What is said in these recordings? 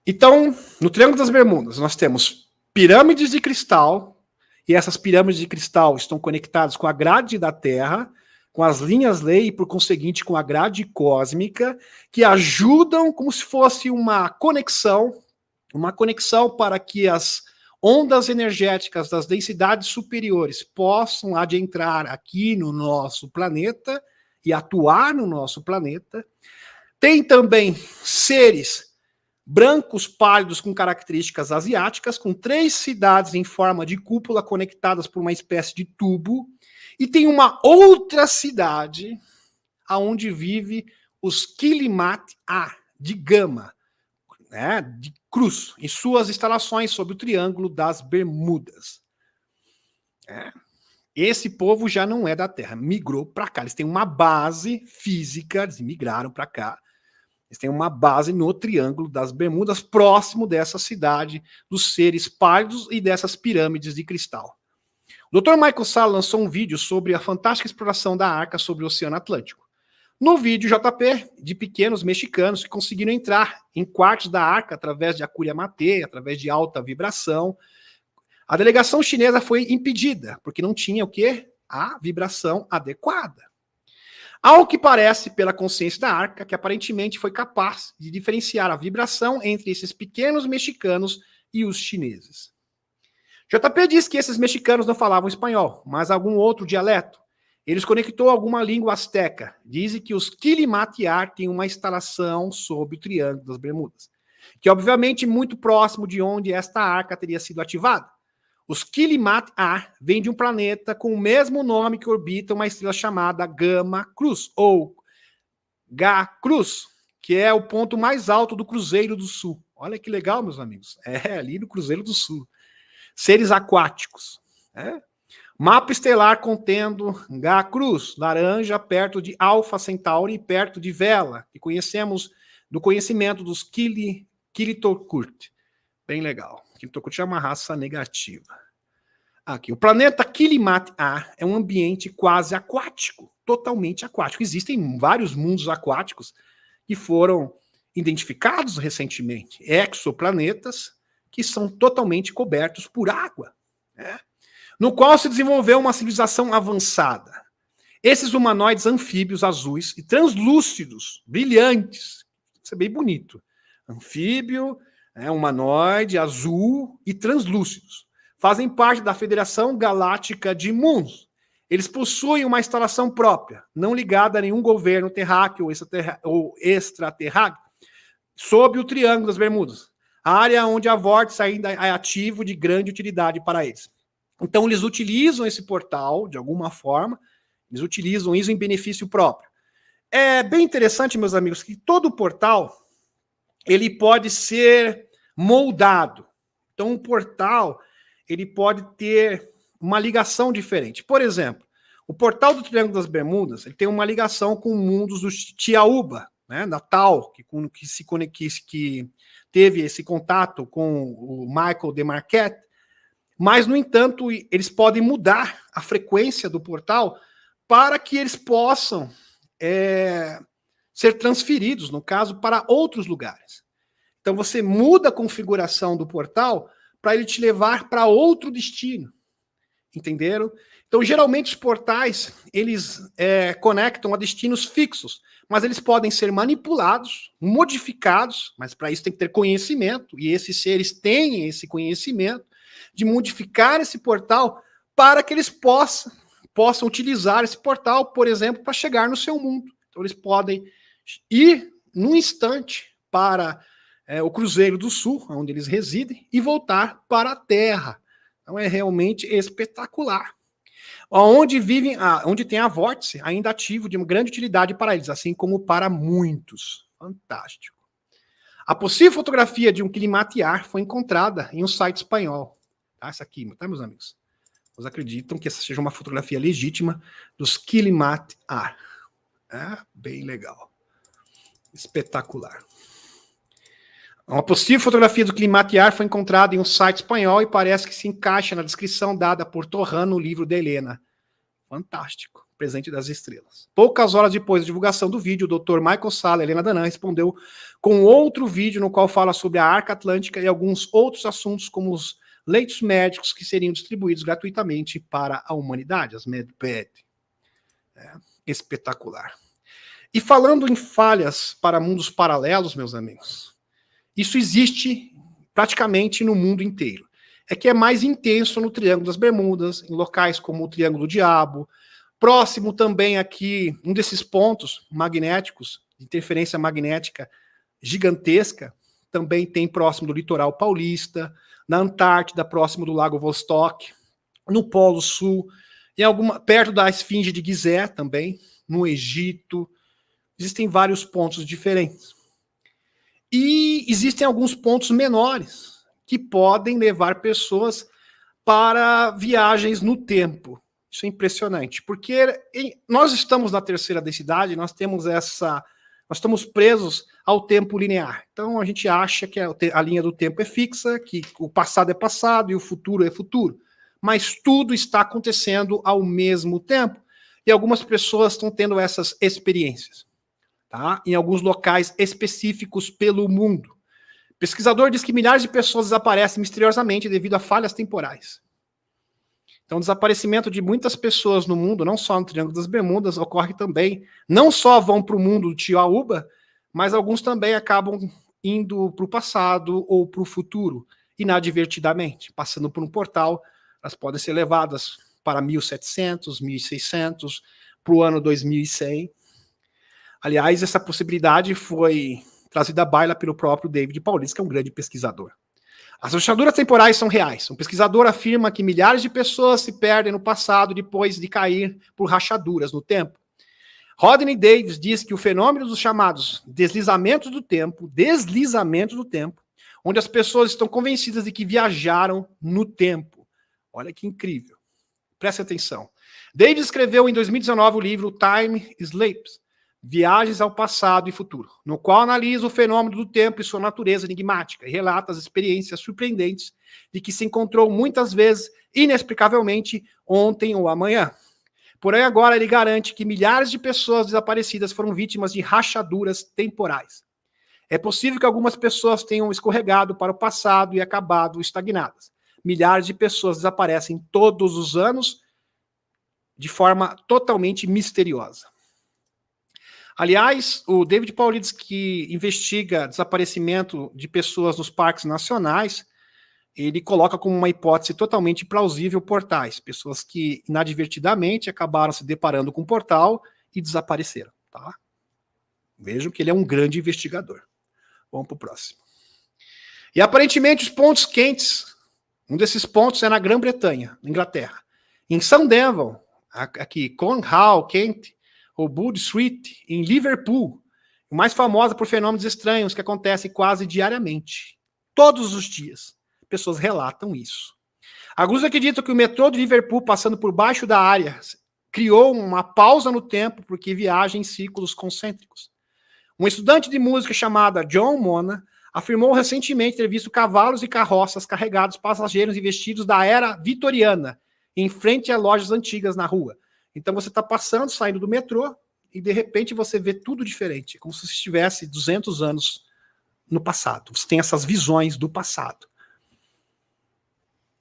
Então, no Triângulo das Bermudas, nós temos pirâmides de cristal, e essas pirâmides de cristal estão conectadas com a grade da Terra, com as linhas lei e, por conseguinte, com a grade cósmica, que ajudam como se fosse uma conexão para que as ondas energéticas das densidades superiores possam adentrar aqui no nosso planeta e atuar no nosso planeta. Tem também seres brancos pálidos com características asiáticas, com 3 cidades em forma de cúpula conectadas por uma espécie de tubo, e tem uma outra cidade onde vive os Quilimati-A, de Gama, né, de cruz, em suas instalações sobre o Triângulo das Bermudas. Esse povo já não é da Terra, migrou para cá. Eles têm uma base física, eles migraram para cá. Eles têm uma base no Triângulo das Bermudas, próximo dessa cidade dos seres pálidos e dessas pirâmides de cristal. O Dr. Michael Salla lançou um vídeo sobre a fantástica exploração da Arca sobre o Oceano Atlântico. No vídeo, JP, de pequenos mexicanos que conseguiram entrar em quartos da Arca através de Akuriamate, através de alta vibração. A delegação chinesa foi impedida, porque não tinha o quê? A vibração adequada. Ao que parece, pela consciência da Arca, que aparentemente foi capaz de diferenciar a vibração entre esses pequenos mexicanos e os chineses. JP diz que esses mexicanos não falavam espanhol, mas algum outro dialeto. Eles conectou alguma língua asteca. Dizem que os Quilimati-A têm uma instalação sob o Triângulo das Bermudas, que obviamente é muito próximo de onde esta arca teria sido ativada. Os Quilimati-A vêm de um planeta com o mesmo nome que orbita uma estrela chamada Gama Cruz, ou Ga Cruz, que é o ponto mais alto do Cruzeiro do Sul. Olha que legal, meus amigos. É ali no Cruzeiro do Sul. Seres aquáticos. Mapa estelar contendo Ga Cruz, laranja, perto de Alpha Centauri e perto de Vela, que conhecemos do conhecimento dos Qilitokurt. Bem legal. Qilitokurt é uma raça negativa. Aqui, o planeta Quilimati-A é um ambiente quase aquático, totalmente aquático. Existem vários mundos aquáticos que foram identificados recentemente, exoplanetas que são totalmente cobertos por água, no qual se desenvolveu uma civilização avançada. Esses humanoides anfíbios azuis e translúcidos, brilhantes, isso é bem bonito. Anfíbio, humanoide, azul e translúcidos. Fazem parte da Federação Galáctica de Mundos. Eles possuem uma instalação própria, não ligada a nenhum governo terráqueo ou extraterráqueo, sob o Triângulo das Bermudas, a área onde a vórtice ainda é ativo de grande utilidade para eles. Então, eles utilizam esse portal, de alguma forma, eles utilizam isso em benefício próprio. É bem interessante, meus amigos, que todo portal, ele pode ser moldado. Então, um portal, ele pode ter uma ligação diferente. Por exemplo, o portal do Triângulo das Bermudas, ele tem uma ligação com mundos do Tiaúba, né, da Tal, que teve esse contato com o Michael Demarquette, mas, no entanto, eles podem mudar a frequência do portal para que eles possam ser transferidos, no caso, para outros lugares. Então, você muda a configuração do portal para ele te levar para outro destino. Entenderam? Então, geralmente, os portais, eles conectam a destinos fixos, mas eles podem ser manipulados, modificados, mas para isso tem que ter conhecimento, e esses seres têm esse conhecimento, de modificar esse portal para que eles possam utilizar esse portal, por exemplo, para chegar no seu mundo. Então, eles podem ir num instante para o Cruzeiro do Sul, onde eles residem, e voltar para a Terra. Então, é realmente espetacular. Onde tem a vórtice ainda ativo, de uma grande utilidade para eles, assim como para muitos. Fantástico. A possível fotografia de um Quilimati-A foi encontrada em um site espanhol. Essa aqui, tá, meus amigos? Vocês acreditam que essa seja uma fotografia legítima dos Quilimati-A. Bem legal. Espetacular. Uma possível fotografia do Quilimati-A foi encontrada em um site espanhol e parece que se encaixa na descrição dada por Torran no livro de Helena. Fantástico. presente das estrelas. Poucas horas depois da divulgação do vídeo, o Dr. Michael Salla e Helena Danã respondeu com outro vídeo no qual fala sobre a Arca Atlântica e alguns outros assuntos, como os leitos médicos que seriam distribuídos gratuitamente para a humanidade, as MedPed. Espetacular. E falando em falhas para mundos paralelos, meus amigos, isso existe praticamente no mundo inteiro. É que é mais intenso no Triângulo das Bermudas, em locais como o Triângulo do Diabo, próximo também aqui, um desses pontos magnéticos, interferência magnética gigantesca, também tem próximo do litoral paulista, na Antártida, próximo do Lago Vostok, no Polo Sul, perto da Esfinge de Gizé também, no Egito. Existem vários pontos diferentes. E existem alguns pontos menores que podem levar pessoas para viagens no tempo. Isso é impressionante, porque nós estamos na terceira densidade, nós estamos presos ao tempo linear. Então a gente acha que a linha do tempo é fixa, que o passado é passado e o futuro é futuro. Mas tudo está acontecendo ao mesmo tempo. E algumas pessoas estão tendo essas experiências, tá? Em alguns locais específicos pelo mundo. O pesquisador diz que milhares de pessoas desaparecem misteriosamente devido a falhas temporais. Então, o desaparecimento de muitas pessoas no mundo, não só no Triângulo das Bermudas, ocorre também, não só vão para o mundo do tio Aúba, mas alguns também acabam indo para o passado ou para o futuro, inadvertidamente, passando por um portal. Elas podem ser levadas para 1700, 1600, para o ano 2100. Aliás, essa possibilidade foi trazida à baila pelo próprio David Paulides, que é um grande pesquisador. As rachaduras temporais são reais. Um pesquisador afirma que milhares de pessoas se perdem no passado depois de cair por rachaduras no tempo. Rodney Davis diz que o fenômeno dos chamados deslizamentos do tempo, onde as pessoas estão convencidas de que viajaram no tempo. Olha que incrível. Preste atenção. Davis escreveu em 2019 o livro Time Slips, Viagens ao Passado e Futuro, no qual analisa o fenômeno do tempo e sua natureza enigmática e relata as experiências surpreendentes de que se encontrou muitas vezes, inexplicavelmente, ontem ou amanhã. Porém, agora ele garante que milhares de pessoas desaparecidas foram vítimas de rachaduras temporais. É possível que algumas pessoas tenham escorregado para o passado e acabado estagnadas. Milhares de pessoas desaparecem todos os anos de forma totalmente misteriosa. Aliás, o David Paulides, que investiga desaparecimento de pessoas nos parques nacionais, ele coloca como uma hipótese totalmente plausível portais, pessoas que inadvertidamente acabaram se deparando com um portal e desapareceram. Tá? Vejam que ele é um grande investigador. Vamos para o próximo. E aparentemente os pontos quentes, um desses pontos é na Grã-Bretanha, na Inglaterra. Em São Devon, aqui, Cornwall, Kent, ou Bud Street, em Liverpool, mais famosa por fenômenos estranhos que acontecem quase diariamente. Todos os dias. Pessoas relatam isso. Alguns acreditam que o metrô de Liverpool, passando por baixo da área, criou uma pausa no tempo porque viaja em círculos concêntricos. Um estudante de música chamado John Mona afirmou recentemente ter visto cavalos e carroças carregados passageiros e vestidos da era vitoriana, em frente a lojas antigas na rua. Então você está passando, saindo do metrô, e de repente você vê tudo diferente, como se estivesse 200 anos no passado. Você tem essas visões do passado.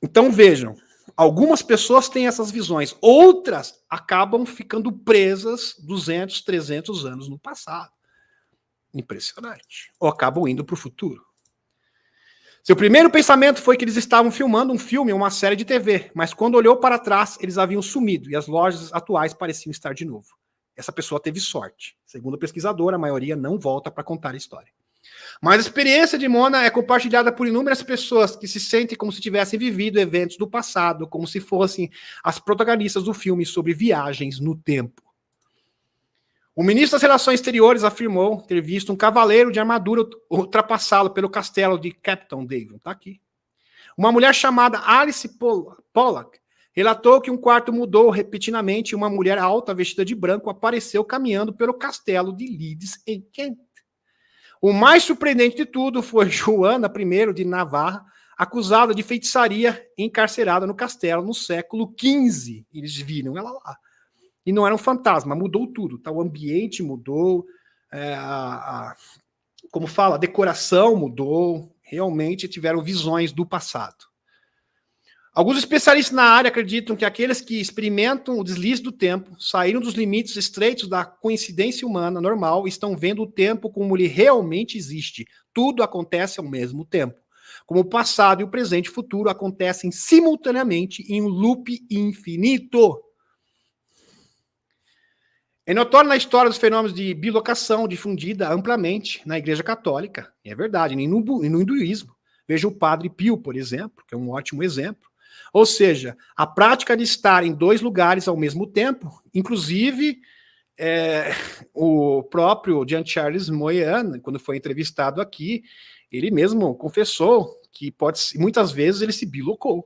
Então vejam, algumas pessoas têm essas visões, outras acabam ficando presas 200, 300 anos no passado. Impressionante. Ou acabam indo para o futuro. Seu primeiro pensamento foi que eles estavam filmando um filme ou uma série de TV, mas quando olhou para trás, eles haviam sumido e as lojas atuais pareciam estar de novo. Essa pessoa teve sorte. Segundo a pesquisadora, a maioria não volta para contar a história. Mas a experiência de Mona é compartilhada por inúmeras pessoas que se sentem como se tivessem vivido eventos do passado, como se fossem as protagonistas do filme sobre viagens no tempo. O ministro das Relações Exteriores afirmou ter visto um cavaleiro de armadura ultrapassá-lo pelo castelo de Captain Devon. Está aqui. Uma mulher chamada Alice Pollack relatou que um quarto mudou repetidamente e uma mulher alta vestida de branco apareceu caminhando pelo castelo de Leeds em Kent. O mais surpreendente de tudo foi Joana I de Navarra, acusada de feitiçaria e encarcerada no castelo no século XV. Eles viram ela lá. E não era um fantasma, mudou tudo, tá? O ambiente mudou, como fala, a decoração mudou, realmente tiveram visões do passado. Alguns especialistas na área acreditam que aqueles que experimentam o deslize do tempo, saíram dos limites estreitos da coincidência humana normal, estão vendo o tempo como ele realmente existe. Tudo acontece ao mesmo tempo. Como o passado e o presente e o futuro acontecem simultaneamente em um loop infinito. É notório na história dos fenômenos de bilocação difundida amplamente na Igreja Católica. É verdade, e no hinduísmo. Veja o Padre Pio, por exemplo, que é um ótimo exemplo. Ou seja, a prática de estar em dois lugares ao mesmo tempo, inclusive o próprio Jean-Charles Moyen, quando foi entrevistado aqui, ele mesmo confessou que muitas vezes ele se bilocou.